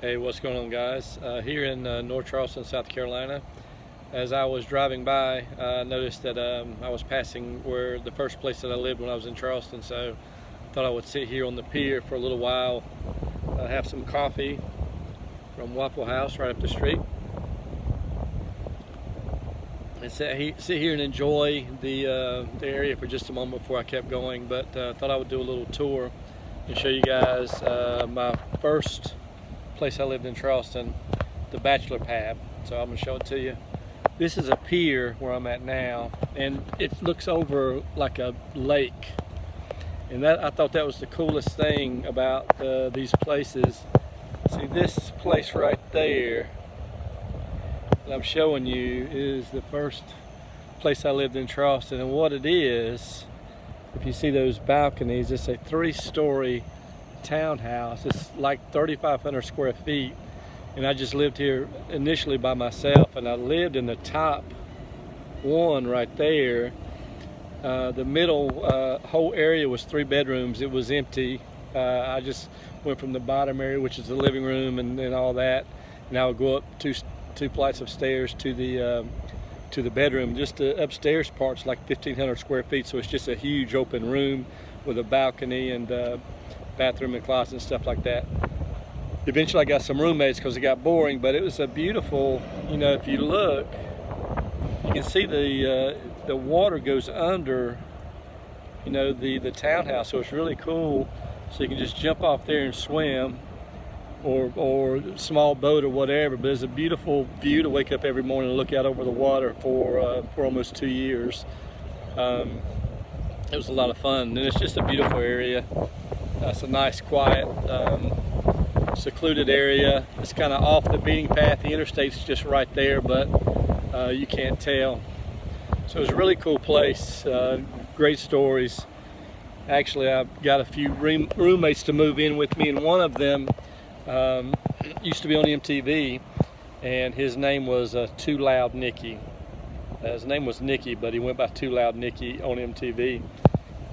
Hey, what's going on, guys? Here in North Charleston, South Carolina. As I was driving by, I noticed that I was passing where the first place that I lived when I was in Charleston, so I thought I would sit here on the pier for a little while, have some coffee from Waffle House right up the street, and sit here and enjoy the area for just a moment before I kept going. But thought I would do a little tour and show you guys my first place I lived in Charleston, the bachelor pad. So I'm gonna show it to you. This is a pier where I'm at now, and it looks over like a lake. And I thought that was the coolest thing about these places. See, this place right there that I'm showing you is the first place I lived in Charleston. And what it is, if you see those balconies, it's a 3-story townhouse. It's like 3,500 square feet, and I just lived here initially by myself, and I lived in the top one right there. The middle whole area was 3 bedrooms. It was empty. I just went from the bottom area, which is the living room and all that, and I would go up two flights of stairs to the bedroom. Just the upstairs part's like 1,500 square feet, so it's just a huge open room with a balcony and bathroom and closet and stuff like that. Eventually I got some roommates because it got boring, but it was a beautiful, if you look, you can see the water goes under, the townhouse, so it's really cool. So you can just jump off there and swim, or small boat or whatever, but it's a beautiful view to wake up every morning and look out over the water for almost 2 years. It was a lot of fun, and it's just a beautiful area. It's a nice, quiet, secluded area. It's kind of off the beaten path. The interstate's just right there, but you can't tell. So it's a really cool place. Great stories. Actually, I've got a few roommates to move in with me, and one of them used to be on MTV, and his name was Too Loud Nicky. His name was Nicky, but he went by Too Loud Nicky on MTV.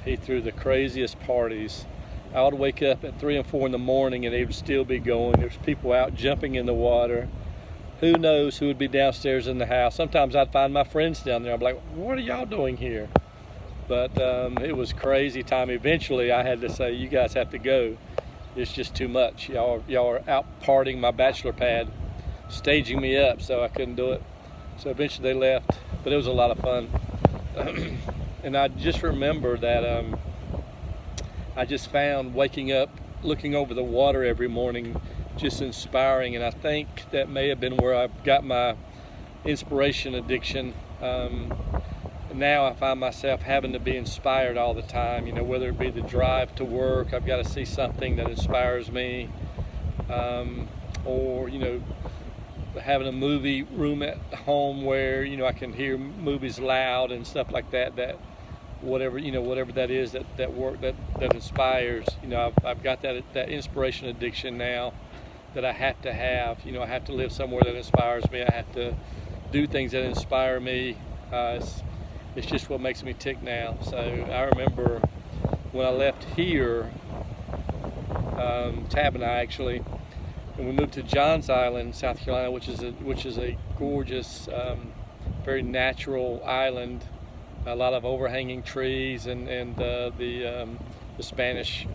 He threw the craziest parties. I would wake up at 3 and 4 in the morning and they would still be going. There's people out jumping in the water. Who knows who would be downstairs in the house. Sometimes I'd find my friends down there. I'm like, what are y'all doing here? But it was crazy time. Eventually I had to say, you guys have to go. It's just too much. Y'all are out partying my bachelor pad, staging me up, so I couldn't do it. So eventually they left, but it was a lot of fun. And I just remember that I just found waking up, looking over the water every morning, just inspiring. And I think that may have been where I got my inspiration addiction. Now I find myself having to be inspired all the time, whether it be the drive to work, I've got to see something that inspires me, or, having a movie room at home where, I can hear movies loud and stuff like that, whatever that is that work that inspires. I've got that inspiration addiction now that I have to have. I have to live somewhere that inspires me. I have to do things that inspire me. It's just what makes me tick now. So I remember when I left here, Tab and I actually, and we moved to Johns Island, South Carolina, which is a gorgeous, very natural island. A lot of overhanging trees and the Spanish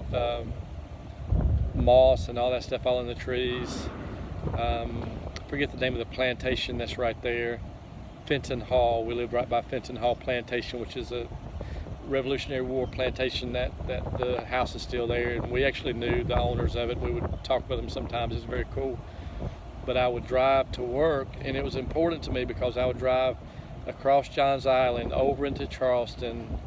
moss and all that stuff all in the trees. I forget the name of the plantation that's right there. Fenton Hall. We lived right by Fenton Hall Plantation, which is a Revolutionary War plantation that the house is still there, and we actually knew the owners of it. We would talk with them sometimes. It's very cool. But I would drive to work, and it was important to me because I would drive across Johns Island, over into Charleston,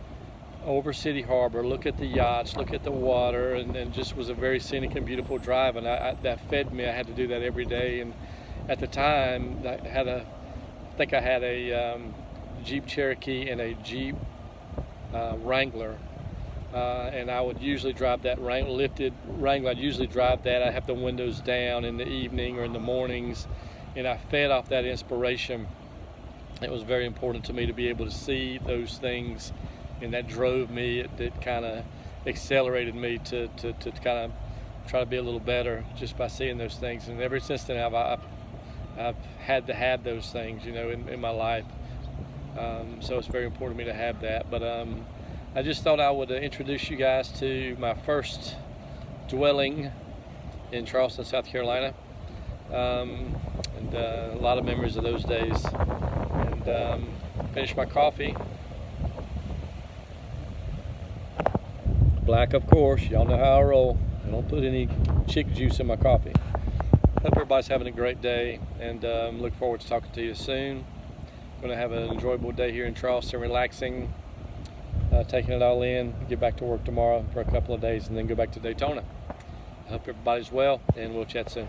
over City Harbor, look at the yachts, look at the water, and just was a very scenic and beautiful drive, and that fed me. I had to do that every day. And at the time, I think I had a Jeep Cherokee and a Jeep Wrangler, and I would usually drive that lifted Wrangler. I'd usually drive that. I'd have the windows down in the evening or in the mornings, and I fed off that inspiration. It was very important to me to be able to see those things, and that drove me. It kind of accelerated me to kind of try to be a little better just by seeing those things. And ever since then, I've had to have those things, in my life. So it's very important to me to have that. But I just thought I would introduce you guys to my first dwelling in Charleston, South Carolina. And a lot of memories of those days. And finish my coffee. Black, of course. Y'all know how I roll. I don't put any chick juice in my coffee. Hope everybody's having a great day, and look forward to talking to you soon. Going to have an enjoyable day here in Charleston, relaxing, taking it all in. Get back to work tomorrow for a couple of days, and then go back to Daytona. I hope everybody's well, and we'll chat soon.